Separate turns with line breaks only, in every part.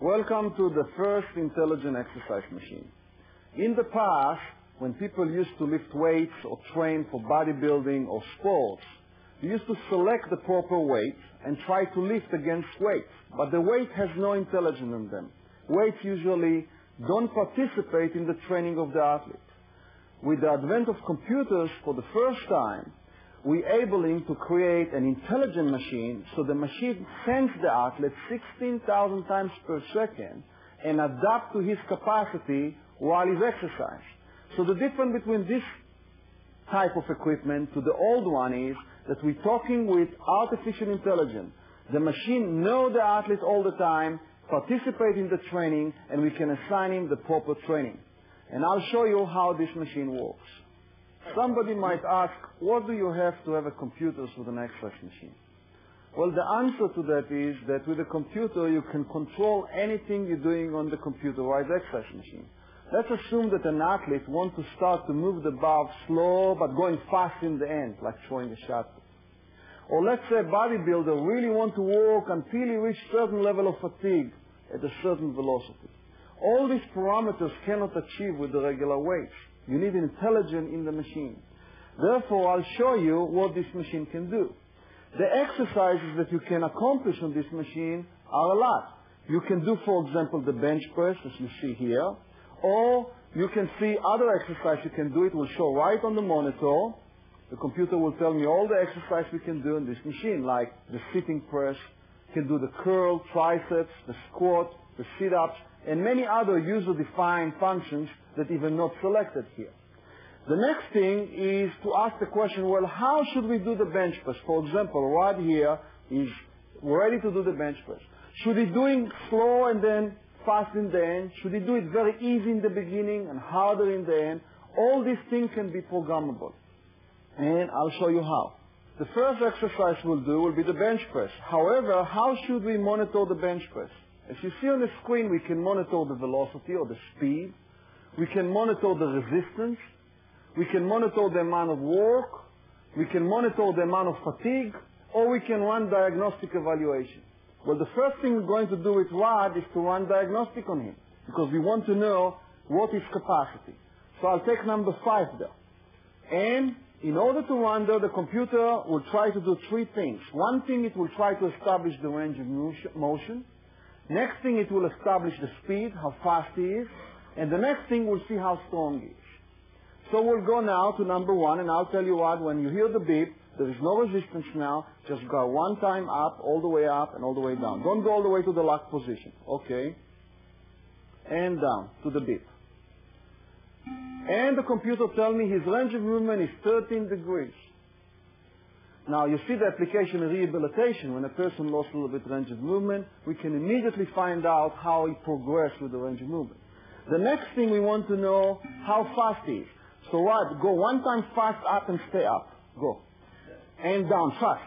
Welcome to the first intelligent exercise machine. In the past, when people used to lift weights or train for bodybuilding or sports, they used to select the proper weight and try to lift against weight. But the weight has no intelligence in them. Weights usually don't participate in the training of the athlete. With the advent of computers for the first time, we're able to create an intelligent machine, so the machine sends the athlete 16,000 times per second and adapt to his capacity while he's exercising. So the difference between this type of equipment to the old one is that we're talking with artificial intelligence. The machine knows the athlete all the time, participate in the training, and we can assign him the proper training. And I'll show you how this machine works. Somebody might ask, what do you have to have a computer with an exercise machine? Well, the answer to that is that with a computer you can control anything you're doing on the computerized exercise machine. Let's assume that an athlete wants to start to move the bar slow but going fast in the end, like throwing a shot. Or let's say a bodybuilder really wants to work until he reaches a certain level of fatigue at a certain velocity. All these parameters cannot achieve with the regular weights. You need intelligence in the machine. Therefore, I'll show you what this machine can do. The exercises that you can accomplish on this machine are a lot. You can do, for example, the bench press, as you see here, or you can see other exercises you can do. It will show right on the monitor. The computer will tell me all the exercises we can do in this machine, like the sitting press, you can do the curl, triceps, the squat, the sit-ups, and many other user-defined functions that even not selected here. The next thing is to ask the question, well, how should we do the bench press? For example, Rod here is ready to do the bench press. Should he do it slow and then fast in the end? Should he do it very easy in the beginning and harder in the end? All these things can be programmable. And I'll show you how. The first exercise we'll do will be the bench press. However, how should we monitor the bench press? As you see on the screen, we can monitor the velocity or the speed. We can monitor the resistance. We can monitor the amount of work. We can monitor the amount of fatigue. Or we can run diagnostic evaluation. Well, the first thing we're going to do with Rod is to run diagnostic on him, because we want to know what is capacity. So I'll take number 5 there. And in order to run there, the computer will try to do 3 things. One thing, it will try to establish the range of motion. Next thing, it will establish the speed, how fast he is. And the next thing, we'll see how strong he is. So we'll go now to number 1, and I'll tell you what, when you hear the beep, there is no resistance now. Just go one time up, all the way up, and all the way down. Don't go all the way to the lock position. Okay. And down to the beep. And the computer tells me his range of movement is 13 degrees. Now, you see the application of rehabilitation. When a person lost a little bit range of movement, we can immediately find out how he progressed with the range of movement. The next thing we want to know, how fast he is. So what? Go one time fast up and stay up. Go. And down fast.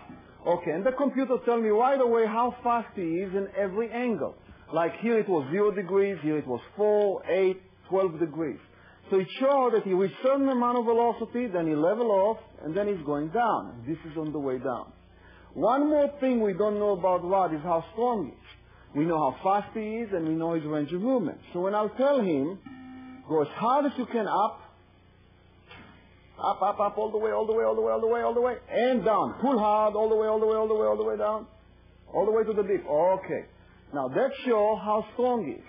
Okay, and the computer tells me right away how fast he is in every angle. Like here it was 0 degrees, here it was 4, 8, 12 degrees. So it shows that he reached a certain amount of velocity, then he level off, and then he's going down. This is on the way down. One more thing we don't know about Rod is how strong he is. We know how fast he is, and we know his range of movement. So when I'll tell him, go as hard as you can up, all the way, all the way, all the way, all the way, all the way, and down. Pull hard, all the way, all the way, all the way, all the way down, all the way to the beep. Okay. Now that shows how strong he is.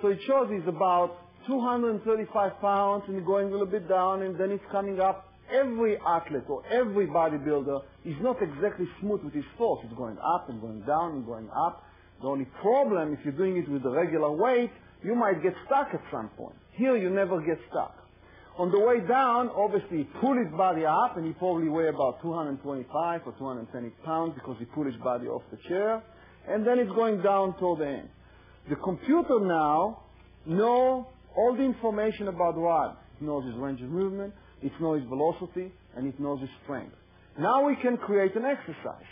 So it shows he's about 235 pounds, and going a little bit down, and then it's coming up. Every athlete or every bodybuilder is not exactly smooth with his force. It's going up and going down and going up. The only problem, if you're doing it with the regular weight, you might get stuck at some point. Here, you never get stuck. On the way down, obviously, he pulled his body up, and he probably weighed about 225 or 220 pounds because he pulled his body off the chair. And then it's going down toward the end. The computer now knows all the information about Rod. It knows his range of movement, it knows his velocity, and it knows his strength. Now we can create an exercise.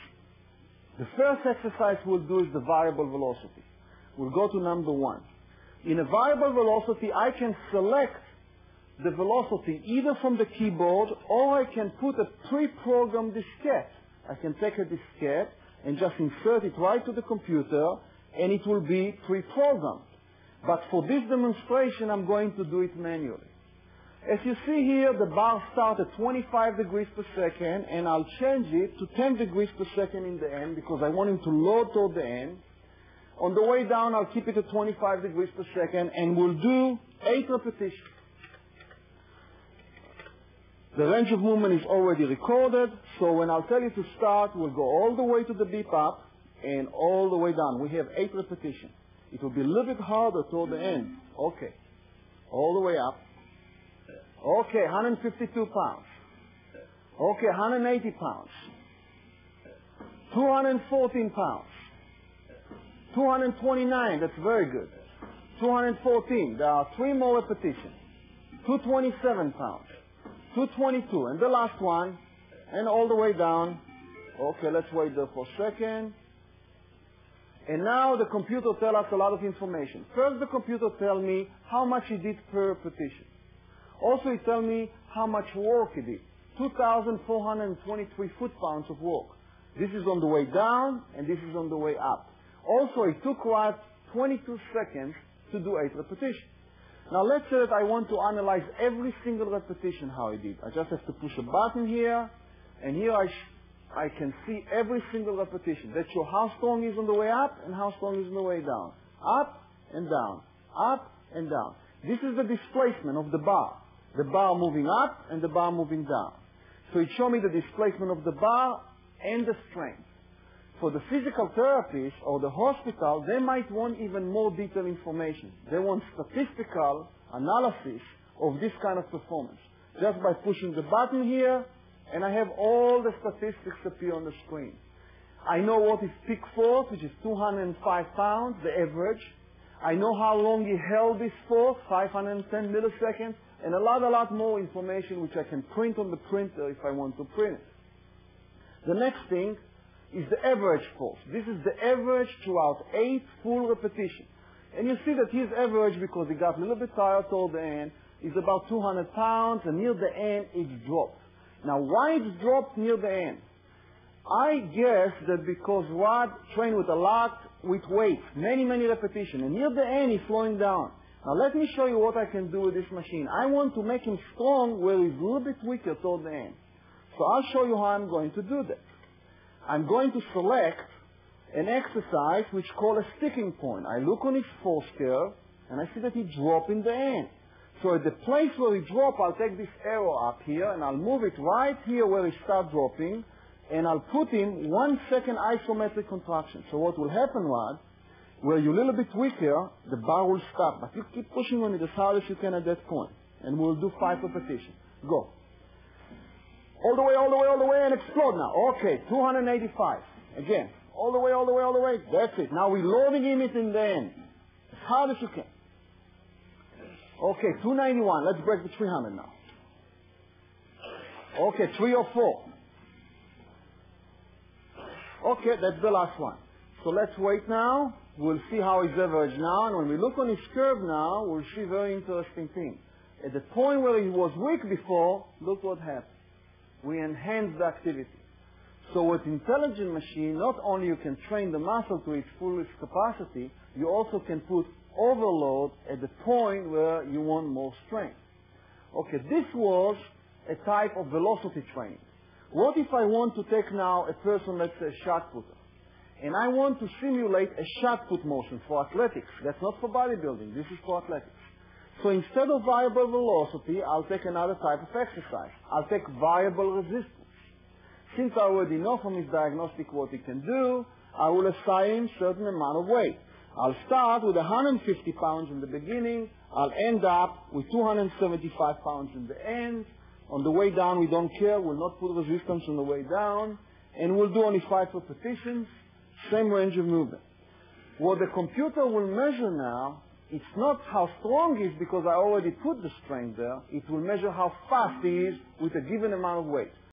The first exercise we'll do is the variable velocity. We'll go to number 1. In a variable velocity, I can select the velocity either from the keyboard, or I can put a pre-programmed diskette. I can take a diskette and just insert it right to the computer, and it will be pre-programmed. But for this demonstration, I'm going to do it manually. As you see here, the bar starts at 25 degrees per second, and I'll change it to 10 degrees per second in the end because I want him to load toward the end. On the way down, I'll keep it at 25 degrees per second, and we'll do 8 repetitions. The range of movement is already recorded, so when I'll tell you to start, we'll go all the way to the beep up and all the way down. We have 8 repetitions. It will be a little bit harder toward the end. Okay. All the way up. Okay, 152 pounds. Okay, 180 pounds. 214 pounds. 229, that's very good. 214, there are 3 more repetitions. 227 pounds. 222, and the last one, and all the way down. Okay, let's wait there for a second. And now the computer tells us a lot of information. First, the computer tells me how much he did per repetition. Also, it tells me how much work he did. 2,423 foot-pounds of work. This is on the way down, and this is on the way up. Also, it took about 22 seconds to do 8 repetitions. Now, let's say that I want to analyze every single repetition how he did. I just have to push a button here, and here I can see every single repetition. That shows how strong he is on the way up and how strong he is on the way down. Up and down. Up and down. This is the displacement of the bar. The bar moving up and the bar moving down. So it shows me the displacement of the bar and the strength. For the physical therapist or the hospital, they might want even more detailed information. They want statistical analysis of this kind of performance. Just by pushing the button here, and I have all the statistics appear on the screen. I know what is peak force, which is 205 pounds, the average. I know how long he held this force, 510 milliseconds, and a lot more information which I can print on the printer if I want to print it. The next thing is the average force. This is the average throughout 8 full repetitions. And you see that his average, because he got a little bit tired toward the end, is about 200 pounds, and near the end it's dropped. Now, why it's dropped near the end? I guess that because Rod trained with a lot with weights, many repetitions, and near the end he's slowing down. Now, let me show you what I can do with this machine. I want to make him strong where he's a little bit weaker toward the end. So I'll show you how I'm going to do that. I'm going to select an exercise which is called a sticking point. I look on his force curve, and I see that he dropped in the end. So at the place where he dropped, I'll take this arrow up here, and I'll move it right here where he starts dropping, and I'll put him 1 second isometric contraction. So what will happen, Rod, where you're a little bit weaker, the bar will stop. But you keep pushing on it as hard as you can at that point. And we'll do 5 repetitions. Go. All the way, and explode now. Okay, 285. Again, all the way. That's it. Now we're loading him in the end. As hard as you can. Okay, 291. Let's break the 300 now. Okay, 304. Okay, that's the last one. So let's wait now. We'll see how his average now. And when we look on his curve now, we'll see very interesting thing. At the point where he was weak before, look what happened. We enhanced the activity. So with intelligent machine, not only you can train the muscle to its fullest capacity, you also can put overload at the point where you want more strength. Okay, this was a type of velocity training. What if I want to take now a person, let's say a shot putter, and I want to simulate a shot put motion for athletics? That's not for bodybuilding, this is for athletics. So instead of variable velocity, I'll take another type of exercise. I'll take variable resistance. Since I already know from his diagnostic what he can do, I will assign him a certain amount of weight. I'll start with 150 pounds in the beginning. I'll end up with 275 pounds in the end. On the way down, we don't care. We'll not put resistance on the way down. And we'll do only 5 repetitions, same range of movement. What the computer will measure now, it's not how strong he is because I already put the strength there. It will measure how fast he is with a given amount of weight.